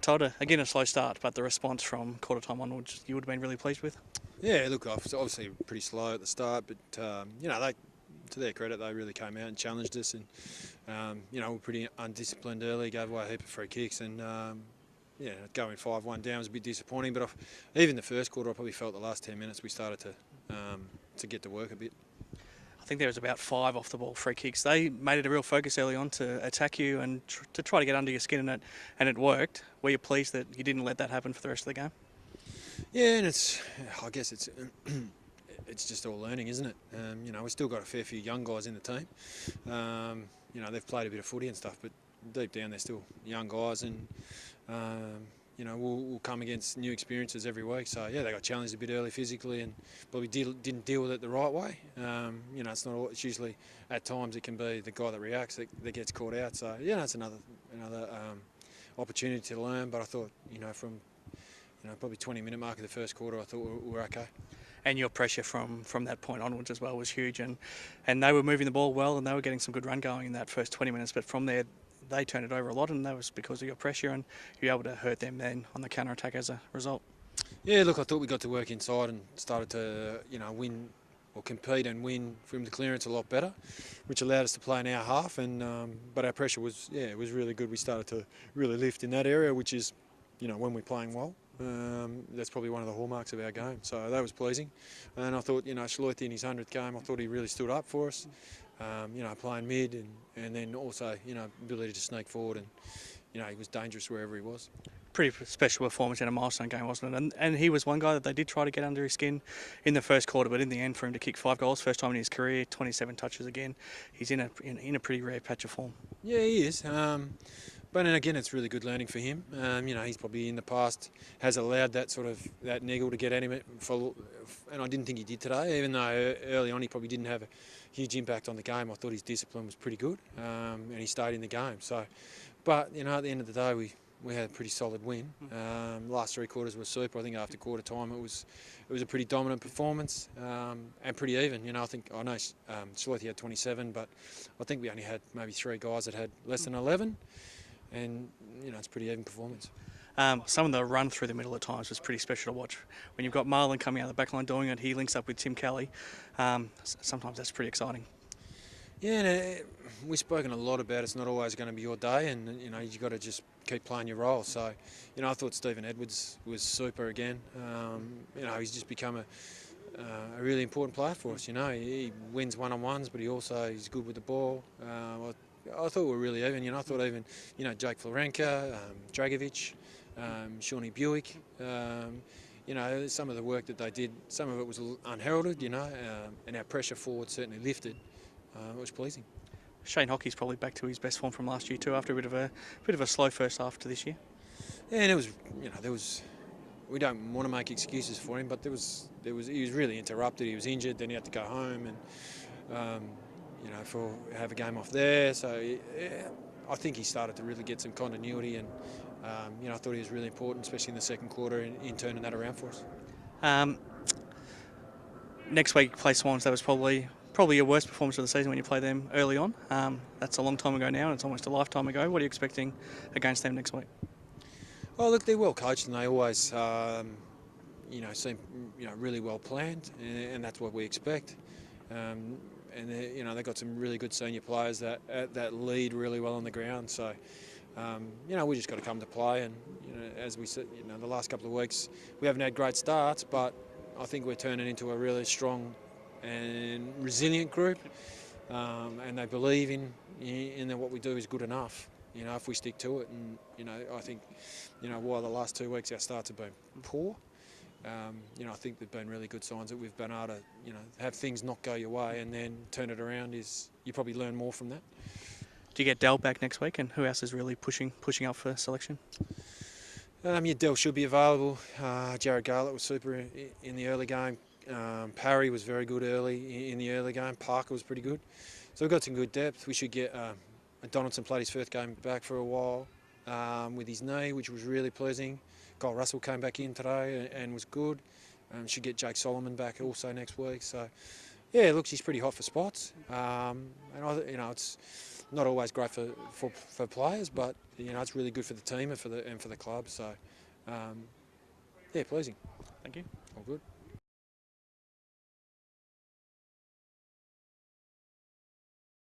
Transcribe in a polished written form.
Todd, again a slow start, but the response from quarter time onwards you would have been really pleased with? Yeah, look, obviously pretty slow at the start, but to their credit, they really came out and challenged us, and we're pretty undisciplined early, gave away a heap of free kicks, and going 5-1 down was a bit disappointing. But even the first quarter, I probably felt the last 10 minutes we started to get to work a bit. I think there was about 5 off the ball free kicks. They made it a real focus early on to attack you and to try to get under your skin, and it worked. Were you pleased that you didn't let that happen for the rest of the game? Yeah, and I guess it's just all learning, isn't it? We've still got a fair few young guys in the team. They've played a bit of footy and stuff, but deep down they're still young guys, and we'll come against new experiences every week. So yeah, they got challenged a bit early physically and probably didn't deal with it the right way. It's usually at times it can be the guy that reacts that gets caught out. So yeah, it's another opportunity to learn. But I thought from probably 20-minute mark of the first quarter, I thought we were okay. And your pressure from that point onwards as well was huge, and they were moving the ball well, and they were getting some good run going in that first 20 minutes. But from there, they turned it over a lot, and that was because of your pressure, and you were able to hurt them then on the counter-attack as a result. Yeah, look, I thought we got to work inside and started to win or compete and win from the clearance a lot better, which allowed us to play in our half. And but our pressure was really good. We started to really lift in that area, which is when we're playing well. That's probably one of the hallmarks of our game, so that was pleasing. And I thought, Schloithe in his 100th game, I thought he really stood up for us. Playing mid and then also, ability to sneak forward, and he was dangerous wherever he was. Pretty special performance in a milestone game, wasn't it? And he was one guy that they did try to get under his skin in the first quarter, but in the end, for him to kick 5 goals, first time in his career, 27 touches again, he's in a pretty rare patch of form. Yeah, he is. But then again, it's really good learning for him. He's probably in the past has allowed that niggle to get at him, and I didn't think he did today. Even though early on he probably didn't have a huge impact on the game, I thought his discipline was pretty good, and he stayed in the game. So, but at the end of the day, we had a pretty solid win. Last 3 quarters were super. I think after quarter time it was a pretty dominant performance, and pretty even. I know Schloithe had 27, but I think we only had maybe 3 guys that had less than 11. And it's a pretty even performance. Some of the run through the middle at times was pretty special to watch. When you've got Marlon coming out of the back line doing it, he links up with Tim Kelly. Sometimes that's pretty exciting. Yeah, and we've spoken a lot about it's not always going to be your day, and you've got to just keep playing your role. So, I thought Stephen Edwards was super again. He's just become a really important player for us. He wins one-on-ones, but he's good with the ball. I thought we were really even. I thought even, Jake Florenka, Dragovic, Shawnee Buick, some of the work that they did, some of it was unheralded, and our pressure forward certainly lifted. It was pleasing. Shane Hockey's probably back to his best form from last year too, after a bit of a slow first half to this year. Yeah, and it was, we don't want to make excuses for him, but he was really interrupted. He was injured, then he had to go home, and have a game off there. So yeah, I think he started to really get some continuity, and I thought he was really important, especially in the second quarter, in turning that around for us. Next week, play Swans. That was probably your worst performance of the season when you play them early on. That's a long time ago now, and it's almost a lifetime ago. What are you expecting against them next week? Oh, look, they're well coached, and they always, seem, really well planned, and that's what we expect. And they've got some really good senior players that lead really well on the ground. So, we just got to come to play. And as we said, the last couple of weeks we haven't had great starts, but I think we're turning into a really strong and resilient group. And they believe in that what we do is good enough. If we stick to it. And I think, while the last 2 weeks our starts have been poor. I think there've been really good signs that we've been able to, have things not go your way and then turn it around. You probably learn more from that. Do you get Dell back next week, and who else is really pushing up for selection? Dell should be available. Jared Garlett was super in the early game. Parry was very good early in the early game. Parker was pretty good. So we've got some good depth. We should get Donaldson played his first game back for a while with his knee, which was really pleasing. Kyle Russell came back in today and was good. Should get Jake Solomon back also next week. So, Yeah, look, she's pretty hot for spots, and it's not always great for players, but it's really good for the team and for the club. So, yeah, pleasing. Thank you. All good.